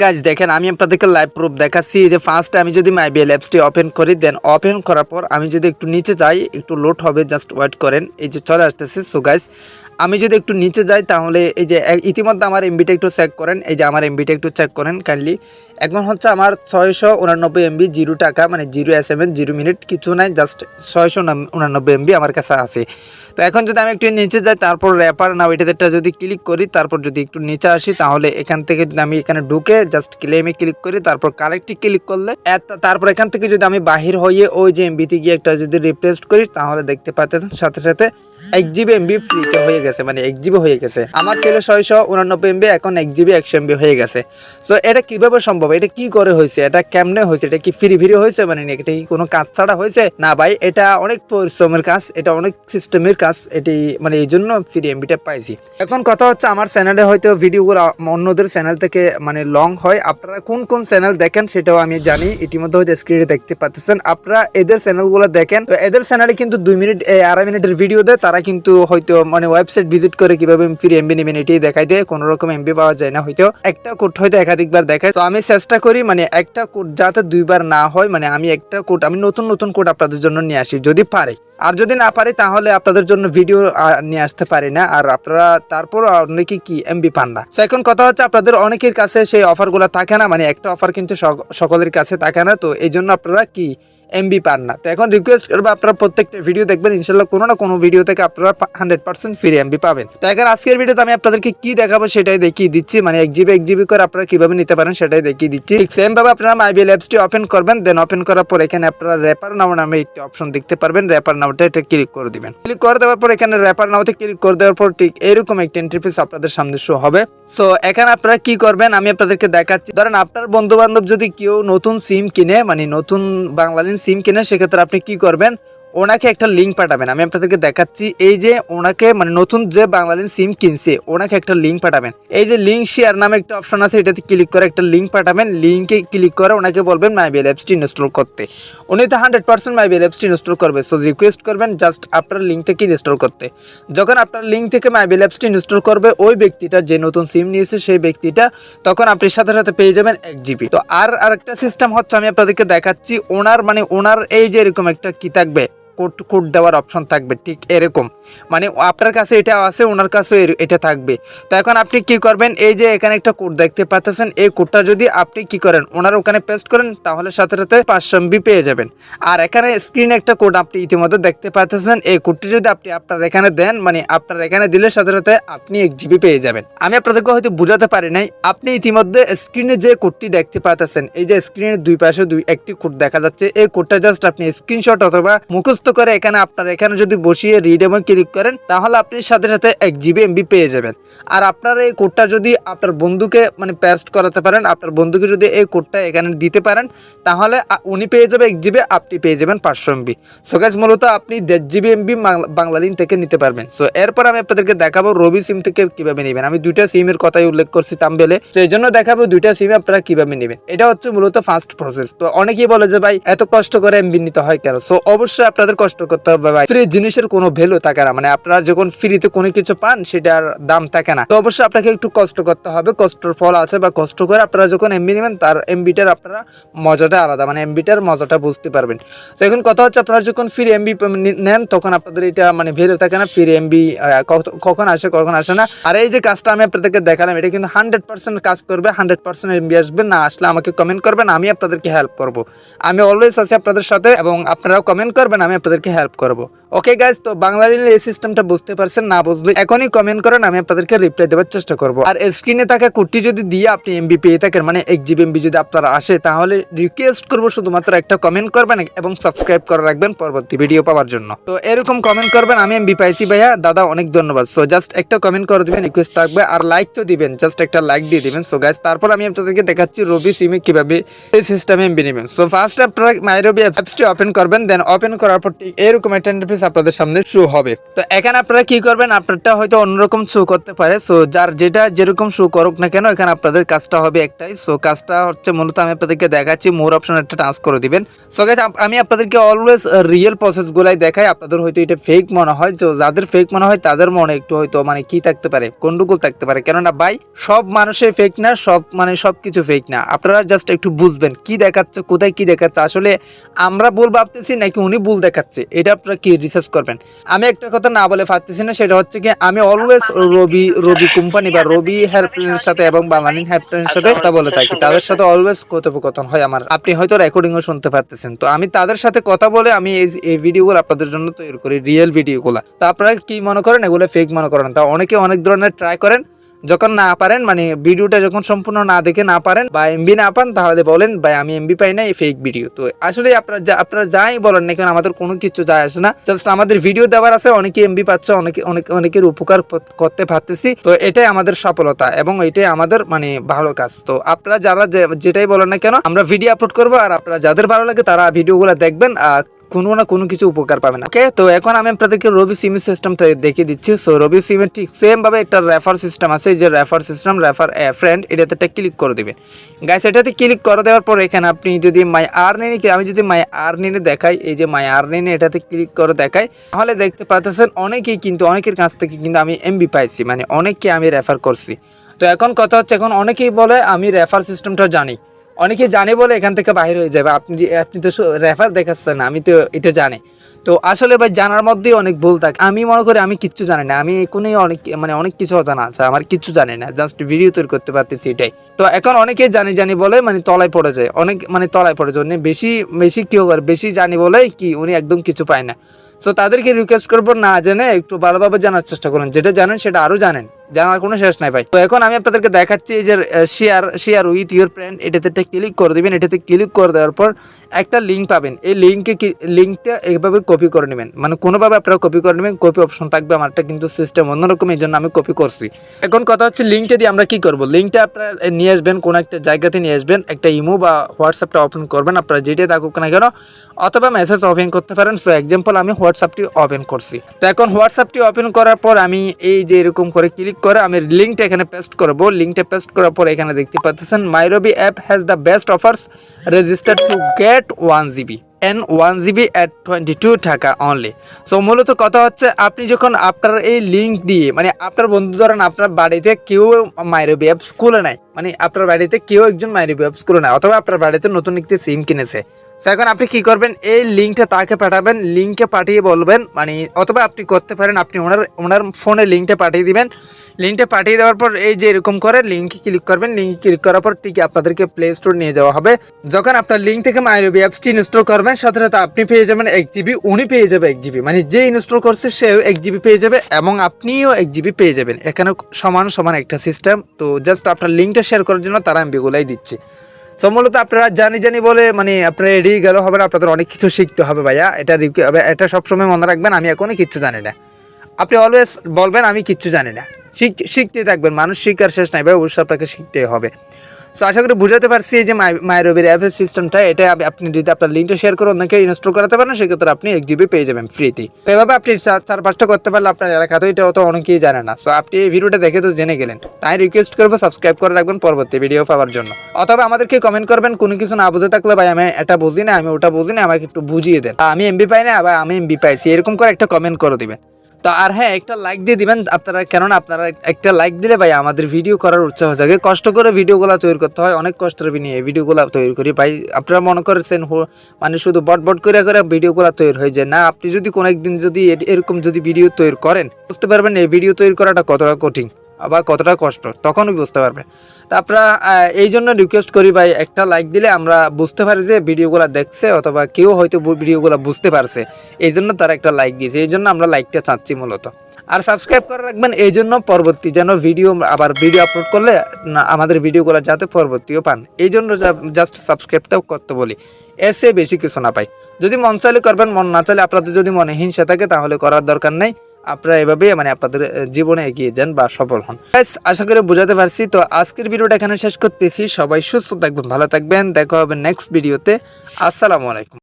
Guys দেখেন আমি আপনাদেরকে লাইভ প্রুফ দেখাচ্ছি যে ফার্স্ট আমি যদি মাইবিএল অ্যাপসটি ওপেন করি দেন ওপেন করার পর আমি যদি একটু নিচে যাই একটু লোড হবে জাস্ট ওয়েট করেন এই যে চলে আসতেছে। সো গাইজ আমি যদি একটু নিচে যাই তাহলে এই যে ইতিমধ্যে আমার এমবিটা একটু চেক করেন, এই যে আমার এমবিটা একটু চেক করেন কাইন্ডলি। এখন হচ্ছে আমার 689 এমবি 0 টাকা মানে 0 SMS 0 মিনিট কিছু নাই, জাস্ট 689 এমবি আমার কাছে আছে। তো এখন যদি আমি একটু নিচে যাই তারপর র্যাপার নাও এটাতে যদি ক্লিক করি তারপর যদি একটু নিচে আসি তাহলে এখান থেকে যদি আমি এখানে ঢুকে জাস্ট ক্লেমে ক্লিক করি তারপর কালেক্টে ক্লিক করলে তারপর এখান থেকে যদি আমি বাহির হয়ে ওই যে এমবিতে গিয়ে একটা যদি রিপ্লেস করি তাহলে দেখতে পাচ্ছেন সাথে সাথে 1 GB এমবি ফ্রিতে হয়ে গেছে, মানে 1 GB হয়ে গেছে। আমার ছিল 689 এমবি, এখন 1 GB 100 এমবি হয়ে গেছে। সো এটা কিভাবে সম্ভব, এটা কি করে হয়েছে, এটা কেমনে হয়েছে, এটা কি ফ্রি হয়েছে, মানে এটা কি কোনো কাজ ছাড়া হয়েছে? না ভাই, এটা অনেক পরিশ্রমের কাজ, এটা অনেক সিস্টেমের কাজ, এটি মানে এই জন্য ফ্রি এমবিটা পাইছি। এখন কথা হচ্ছে আমার চ্যানেলে হয়তো ভিডিওগুলো অন্যদের চ্যানেল থেকে মানে লং হয়, আপনারা কোন কোন চ্যানেল দেখেন সেটাও আমি জানি, ইতিমধ্যে হয়তো স্ক্রিনে দেখতে পাচ্ছেন। আপনারা এদের চ্যানেলগুলো দেখেন, তো এদের চ্যানেলে কিন্তু 2 মিনিট 2.5 মিনিটের ভিডিও দেয়, তারা কিন্তু হয়তো মানে ওয়েবসাইট ভিজিট করে কিভাবে ফ্রি এমবি নেবেন এটাই দেখাই দেয়, কোনো রকম এমবি পাওয়া যায় না, হয়তো একটা কোড হয়তো একাধিকবার দেখায়। তো আমি চেষ্টা করি মানে একটা কোড যাতে 2বার না হয়, মানে আমি একটা কোড আমি নতুন কোড আপনাদের জন্য নিয়ে আসি যদি পারি, আর যদি না পারি তাহলে আপনাদের জন্য ভিডিও নিয়ে আসতে পারি না, আর আপনারা তারপর অনেকে কি এমবি পান না। তো এখন কথা হচ্ছে আপনাদের অনেকের কাছে সেই অফারগুলো থাকে না, মানে একটা অফার কিন্তু সকলের কাছে থাকে না, তো এই জন্য আপনারা কি এমবি পান না। তো এখন রিকোয়েস্ট করবো আপনারা প্রত্যেকটা ভিডিও দেখবেন, ইনশাল্লাহ কোনো না কোনো ভিডিও থেকে আপনারা 100% ফ্রি এমবি পাবেন। তো এখন আজকের ভিডিওতে আমি আপনাদেরকে কি দেখাবো সেটাই দেখিয়ে দিচ্ছি, মানে 1 GB করে আপনারা কিভাবে নিতে পারেন সেটাই দেখিয়ে দিচ্ছি। ঠিক সেম ভাবে আপনারা মাইবিএল অ্যাপসটি ওপেন করবেন, দেন ওপেন করার পর এখানে আপনারা র্যাপার নাও নামে একটি অপশন দেখতে পারবেন, র্যাপার নাওটা এটা ক্লিক করে দিবেন। ক্লিক করে দেওয়ার পর এখানে র্যাপার নাওতে ক্লিক করে দেওয়ার পর ঠিক এরকম একটা ইন্টারফেস আপনাদের সামনে শো হবে। সো এখানে আপনারা কি করবেন আমি আপনাদেরকে দেখাচ্ছি। ধরেন আপনার বন্ধু বান্ধব যদি কেউ নতুন সিম কিনে, মানে নতুন বাংলালিংক সিম কিনে, সেক্ষেত্রে আপনি কি করবেন, ওনাকে একটা লিঙ্ক পাঠাবেন। আমি আপনাদেরকে দেখাচ্ছি, এই যে ওনাকে মানে নতুন যে বাংলালিংক সিম কিনছে ওনাকে একটা লিঙ্ক পাঠাবেন। এই যে লিঙ্ক শেয়ার নামে একটা অপশন আছে, এটাতে ক্লিক করে একটা লিঙ্ক পাঠাবেন। লিঙ্কে ক্লিক করে ওনাকে বলবেন মাইবিএল অ্যাপসটি ইনস্টল করতে। উনি তো 100% মাইবিএল অ্যাপসটি ইনস্টল করবে। সো রিকোয়েস্ট করবেন জাস্ট আপনার লিঙ্ক থেকে ইনস্টল করতে। যখন আপনার লিঙ্ক থেকে মাইবিএল অ্যাপসটি ইনস্টল করবে ওই ব্যক্তিটা যে নতুন সিম নিয়েছে সেই ব্যক্তিটা, তখন আপনি সাথে সাথে পেয়ে যাবেন 1 GB। তো আর একটা সিস্টেম হচ্ছে আমি আপনাদেরকে দেখাচ্ছি, ওনার এই যে এরকম একটা কি থাকবে, কোড দেওয়ার অপশন থাকবে, ঠিক এরকম, মানে আপনার কাছে এটা আছে ওনার কাছে এটা থাকবে। তো এখন আপনি কি করবেন, এই যে এখানে একটা কোড দেখতে পাচ্ছেন, এই কোডটা যদি আপনি কি করেন ওনার ওখানে পেস্ট করেন তাহলে সাথে সাথে 500 MB পেয়ে যাবেন। আর এখানে স্ক্রিনে একটা কোড আপনি ইতিমধ্যে দেখতে পাচ্ছেন, এই কোডটি যদি আপনি আপনার এখানে দেন, মানে আপনার এখানে দিলে সাথে সাথে আপনি 1 GB পেয়ে যাবেন। আমি আপনাদেরকে হয়তো বুঝাতে পারি নাই, আপনি ইতিমধ্যে স্ক্রিনে যে কোডটি দেখতে পাচ্ছেন, এই যে স্ক্রিনের দুই পাশে একটি কোড দেখা যাচ্ছে, এই কোডটা জাস্ট আপনি স্ক্রিনশট অথবা মুখস্থ করে এখানে আপনার এখানে যদি বসিয়ে রিড এবং ক্লিক করেন তাহলে আপনি সাথে সাথে 1 GB এমবি পেয়ে যাবেন। আর আপনার এই কোডটা যদি আপনার বন্ধুকে মানে পেস্ট করাতে পারেন, আপনার বন্ধুকে যদি এই কোডটা এখানে দিতে পারেন তাহলে উনি পেয়ে যাবে 1 GB, আপনি পেয়ে যাবেন 500 MB। সো গাইস মূলত আপনি 1.5 GB এমবি বাংলালিংক থেকে নিতে পারবেন। সো এরপর আমি আপনাদেরকে দেখাবো রবি সিম থেকে কিভাবে নেবেন। আমি দুইটা সিমের কথাই উল্লেখ করছি থাম্বনেলে, তো এই জন্য দেখাবো দুইটা সিম আপনারা কিভাবে নেবেন। এটা হচ্ছে মূলত ফার্স্ট প্রসেস। তো অনেকেই বলে যে ভাই এত কষ্ট করে এমবি নিতে হয় কেন? সো অবশ্যই আপনাদের কষ্ট করতে হবে ভাই, ফ্রি জিনিসের কোনো ভ্যালু থাকে না, মানে আপনারা যখন ফ্রিতে কোনো কিছু পান সেটার দাম থাকে না। তো অবশ্যই আপনাকে একটু কষ্ট করতে হবে, কষ্টের ফল আছে, বা কষ্ট করে আপনারা যখন এমবি নেবেন তার এমবিটার আপনারা মজাটা আলাদা, মানে এমবিটার মজাটা বুঝতে পারবেন। তো এখন কথা হচ্ছে আপনারা যখন ফ্রি এমবি নেন তখন আপনাদের এটা মানে ভ্যালু থাকে না, ফ্রি এমবি কখন আসে কখন আসে না। আর এই যে কাজটা আমি আপনাদেরকে দেখালাম এটা কিন্তু 100% কাজ করবে, 100% এমবি আসবে। না আসলে আমাকে কমেন্ট করবেন, আমি আপনাদেরকে হেল্প করব। আমি অলওয়েজ আছি আপনাদের সাথে, এবং আপনারাও কমেন্ট করবেন, আমি আপনাদেরকে হেল্প করব। ওকে গাইজ, তো বাংলালিংকের এই সিস্টেমটা বুঝতে পারছেন? না বুঝলে এখনই কমেন্ট করেন, আমি আপনাদেরকে রিপ্লাই দেওয়ার চেষ্টা করব। আর স্ক্রিনে থাকা কোডটি যদি দিয়ে আপনি এমবি পেয়ে থাকেন, মানে 1 GB এমবি যদি আপনারা আসে, তাহলে রিকোয়েস্ট করব শুধুমাত্র একটা কমেন্ট করবেন এবং সাবস্ক্রাইব করে রাখবেন পরবর্তী ভিডিও পাওয়ার জন্য। তো এরকম কমেন্ট করবেন, আমি এমবি পাইছি ভাইয়া দাদা অনেক ধন্যবাদ। সো জাস্ট একটা কমেন্ট করে দিবেন, রিকোয়েস্ট থাকবে, আর লাইক তো দিবেন, জাস্ট একটা লাইক দিয়ে দিবেন। সো গাইজ তারপর আমি আপনাদেরকে দেখাচ্ছি রবি সিমে কিভাবে এই সিস্টেমে এমবি নেবেন। সো ফার্স্ট আপনারা মাই রবি অ্যাপসটি ওপেন করবেন, দেন ওপেন করার পর ঠিক এরকম একটা ইন্টারফেস ইন্টারফেস আপনাদের সামনে শো হবে। তো এখানে আপনারা কি করবেন, আপনারটা হয়তো অন্যরকম শো করতে পারে। সো যার যেটা যেরকম শো করুক না কেন, এখানে আপনাদের কাজটা হবে একটাই। সো কাজটা হচ্ছে মূলত আমি আপনাদেরকে দেখাচ্ছি, মোর অপশন একটা টাচ করে দিবেন। সো গাইস আমি আপনাদেরকে অলওয়েজ রিয়েল প্রসেসগুলাই দেখাই। আপনাদের হয়তো এটা ফেক মনে হয়, তো যাদের ফেক মনে হয় তাদের মনে একটু হয়তো মানে কি থাকতে পারে, গন্ডগোল থাকতে পারে। কেননা ভাই সব মানুষের ফেক না, সব মানে সব কিছু ফেক না। আপনারা জাস্ট একটু বুঝবেন কি দেখাচ্ছে, কোথায় কি দেখাচ্ছে, আসলে আমরা ভুল ভাবতেছি নাকি উনি ভুল দেখাচ্ছে, এটা আপনারা কি রিসার্চ করবেন। আমি একটা কথা না বলে পারতেছি না, সেটা হচ্ছে কি আমি অলওয়েজ রবি কোম্পানি বা রবি হেল্পলাইনের সাথে এবং বাংলালিংক হেল্পলাইনের সাথে কথা বলে থাকি। তাদের সাথে অলওয়েজ কথোপকথন হয় আমার, আপনি হয়তো রেকর্ডিংও শুনতে পারতেছেন। তো আমি তাদের সাথে কথা বলে আমি এই ভিডিওগুলো আপনাদের জন্য তৈরি করি, রিয়েল ভিডিওগুলো। তো আপনারা কি মনে করেন এগুলো ফেক মনে করেন। তা অনেকে অনেক ধরনের ট্রাই করেন, যখন না পারেন মানে ভিডিওটা যখন সম্পূর্ণ না দেখে না পারেন বা এমবি না পান, তাহলে বলেন ভাই আমি এমবি পাই না, এই ফেক ভিডিও। তো আসলে আপনারা যাই বলেন না কেন আমাদের কোনো কিছু যায় আসে না, জাস্ট আমাদের ভিডিও দেওয়ার আছে, অনেকে এমবি পাচ্ছে, অনেকের উপকার করতে পারতেছি। তো এটাই আমাদের সফলতা এবং এটাই আমাদের মানে ভালো কাজ। তো আপনারা যারা যেটাই বলেন না কেন, আমরা ভিডিও আপলোড করবো, আর আপনারা যাদের ভালো লাগে তারা ভিডিওগুলো দেখবেন, কোনো না কোনো কিছু উপকার পাবেন। ওকে, তো এখন আমি আপনাদেরকে রবি সিম সিস্টেমটা দেখিয়ে দিচ্ছি। সো রবি সিমের ঠিক সেম ভাবে একটা রেফার সিস্টেম আছে, যে refer system, refer a friend, এটাতে একটা ক্লিক করে দিবেন। গাইস এটাতে ক্লিক করে দেওয়ার পর এখানে আপনি যদি মাই আর্নিং, আমি যদি মাই আর্নিং দেখাই, এই যে মাই আর্নিং এটাতে ক্লিক করে দেখাই, তাহলে দেখতে পাচ্ছেন অনেকেই কিন্তু অনেকের কাছ থেকে কিন্তু আমি এমবি পাইছি, মানে অনেককে আমি রেফার করছি। তো এখন কথা হচ্ছে, এখন অনেকেই বলে আমি রেফার সিস্টেমটা জানি, অনেকে জানে বলে এখান থেকে বাইরে হয়ে যাবে। আপনি তো রেফার দেখাচ্ছেন না, আমি তো এটা জানি। তো আসলে ভাই জানার মধ্যেই অনেক ভুল থাকে। আমি মনে করি আমি কিচ্ছু জানি না, আমি এখনই অনেক কিছু অজানা আছে, আমার কিচ্ছু জানি না, জাস্ট ভিডিও তৈরি করতে পারতেছি এটাই। তো এখন অনেকে জানি বলে মানে তলায় পড়ে যায়, অনেক মানে তলায় পড়ে যায়, বেশি কেউ করে বেশি জানি বলে কি উনি একদম কিছু পায় না। সো তাদেরকে রিকোয়েস্ট করবো না জেনে একটু ভালোভাবে জানার চেষ্টা করুন, যেটা জানেন সেটা আরও জানেন, জানার কোনো শেষ নাই ভাই। তো এখন আমি আপনাদেরকে দেখাচ্ছি এই যে শেয়ার উইথ ইউর ফ্রেন্ড, এটাতে ক্লিক করে দেবেন। এটাতে ক্লিক করে দেওয়ার পর একটা লিঙ্ক পাবেন, এই লিঙ্কটা এইভাবে কপি করে নেবেন, মানে কোনোভাবে আপনারা কপি করে নেবেন, কপি অপশন থাকবে। আমারটা কিন্তু সিস্টেম অন্যরকম, এই জন্য আমি কপি করছি। এখন কথা হচ্ছে লিঙ্কটা দিয়ে আমরা কি করব, লিঙ্কটা আপনারা নিয়ে আসবেন, কোনো একটা জায়গাতে নিয়ে আসবেন, একটা ইমো বা হোয়াটসঅ্যাপটা ওপেন করবেন, আপনারা যেটাই থাকুক না কেন, অথবা মেসেজ ওপেন করতে পারেন। সো এক্সাম্পল আমি হোয়াটসঅ্যাপটি ওপেন করছি। তো এখন হোয়াটসঅ্যাপটি ওপেন করার পর আমি এই যে এরকম করে ক্লিক করে আমি লিঙ্কটা এখানে পেস্ট করব। লিঙ্কটা পেস্ট করার পর এখানে দেখতে পাচ্ছেন my Robi app has the best offers, register to get 1 GB and 1 GB at 22 টাকা অনলি। সো মূলত কথা হচ্ছে, আপনি যখন আপনার এই লিঙ্ক দিয়ে মানে আপনার বন্ধু ধরেন আপনার বাড়িতে কেউ মাই রবি অ্যাপস খুলে নেয়, মানে আপনার বাড়িতে কেউ একজন মাই রবি অ্যাপস খুলে নেয়, অথবা আপনার বাড়িতে নতুন একটি সিম কিনেছে। এখন আপনি কি করবেন, এই লিঙ্কটা তাকে পাঠাবেন, লিঙ্কে পাঠিয়ে বলবেন মানে, অথবা আপনি করতে পারেন আপনি ওনার ফোনে লিঙ্কটা পাঠিয়ে দিবেন। লিঙ্কটা পাঠিয়ে দেওয়ার পর এই যে এরকম করে লিঙ্কে ক্লিক করবেন। লিঙ্কে ক্লিক করার পর ঠিক আপনাদেরকে প্লে স্টোর নিয়ে যাওয়া হবে। যখন আপনার লিঙ্ক থেকে মাই রবি অ্যাপসটি ইনস্টল করবেন, সাথে সাথে আপনি পেয়ে যাবেন 1 GB, উনি পেয়ে যাবে 1 GB, মানে যে ইনস্টল করছে সেও 1 GB পেয়ে যাবে এবং আপনিও 1 GB পেয়ে যাবেন। এখানে সমান একটা সিস্টেম। তো জাস্ট আপনার লিঙ্কটা শেয়ার করার জন্য তারা এমবিগুলাই দিচ্ছে। সো মূলত আপনারা জানি বলে মানে আপনারা এড়িয়ে গেলেও হবে না, আপনাদের অনেক কিছু শিখতে হবে ভাইয়া। এটা সবসময় মনে রাখবেন, আমি এখনই কিচ্ছু জানি না। আপনি অলওয়েজ বলবেন আমি কিচ্ছু জানি না, শিখতে থাকবেন, মানুষ শিখার শেষ নাই ভাই, অবশ্যই আপনাকে শিখতে হবে। সো আশা করি বুঝাতে পারছি যে মাই রবির অ্যাপের সিস্টেমটা, এটা আপনি যদি আপনার লিঙ্কটা শেয়ার করে অন্যকে ইনস্টল করাতে পারেন, সেক্ষেত্রে আপনি 1 GB পেয়ে যাবেন ফ্রিতে। তো এভাবে আপনি 4-5টা করতে পারলে আপনার এলাকাতে, এটা অত অনেকেই জানে না। সো আপনি এই ভিডিওটা দেখে তো জেনে গেলেন, তাই রিকোয়েস্ট করবো সাবস্ক্রাইব করে রাখবেন পরবর্তী ভিডিও পাওয়ার জন্য, অথবা আমাদেরকে কমেন্ট করবেন কোনো কিছু না বুঝে থাকলে, ভাই আমি এটা বুঝি না, আমি ওটা বুঝি না, আমাকে একটু বুঝিয়ে দেন, আমি এমবি পাই না বা আমি এমবি পাইছি, এরকম করে একটা কমেন্ট করে দিবেন। তো আর হ্যাঁ, একটা লাইক দিয়ে দিবেন আপনারা, কেননা আপনারা একটা লাইক দিলে ভাই আমাদের ভিডিও করার উৎসাহ জাগে। কষ্ট করে ভিডিওগুলো তৈরি করতে হয়, অনেক কষ্টের বিনিময়ে এই ভিডিওগুলো তৈরি করি ভাই। আপনারা মনে করেছেন মানে শুধু বট করে ভিডিওগুলো তৈরি হয়ে যায় না। আপনি যদি কোনো একদিন যদি এরকম যদি ভিডিও তৈরি করেন, বুঝতে পারবেন এই ভিডিও তৈরি করাটা কতটা কঠিন আবার কতটা কষ্ট, তখনই বুঝতে পারবেন। তা আপনারা এই জন্য রিকোয়েস্ট করি ভাই, একটা লাইক দিলে আমরা বুঝতে পারি যে ভিডিওগুলো দেখছে, অথবা কেউ হয়তো ভিডিওগুলো বুঝতে পারছে, এই জন্য তারা একটা লাইক দিয়েছে, এই জন্য আমরা লাইকটা চাচ্ছি মূলত। আর সাবস্ক্রাইব করে রাখবেন, এই জন্য পরবর্তী যেন ভিডিও আপলোড করলে আমাদের ভিডিওগুলো যাতে পরবর্তীও পান, এই জন্য জাস্ট সাবস্ক্রাইবটাও করতে বলি, এসে বেশি কিছু না পাই। যদি মন চাইলে করবেন, মন না চাইলে আপনাদের যদি মনে হিংসা থাকে তাহলে করার দরকার নেই। আপনারা এভাবেই মানে আপনাদের জীবনে এগিয়ে যান বা সফল হন। আশা করি বুঝাতে পারছি। তো আজকের ভিডিওটা এখানে শেষ করতেছি। সবাই সুস্থ থাকবেন, ভালো থাকবেন, দেখা হবে নেক্সট ভিডিওতে। আসসালামু আলাইকুম।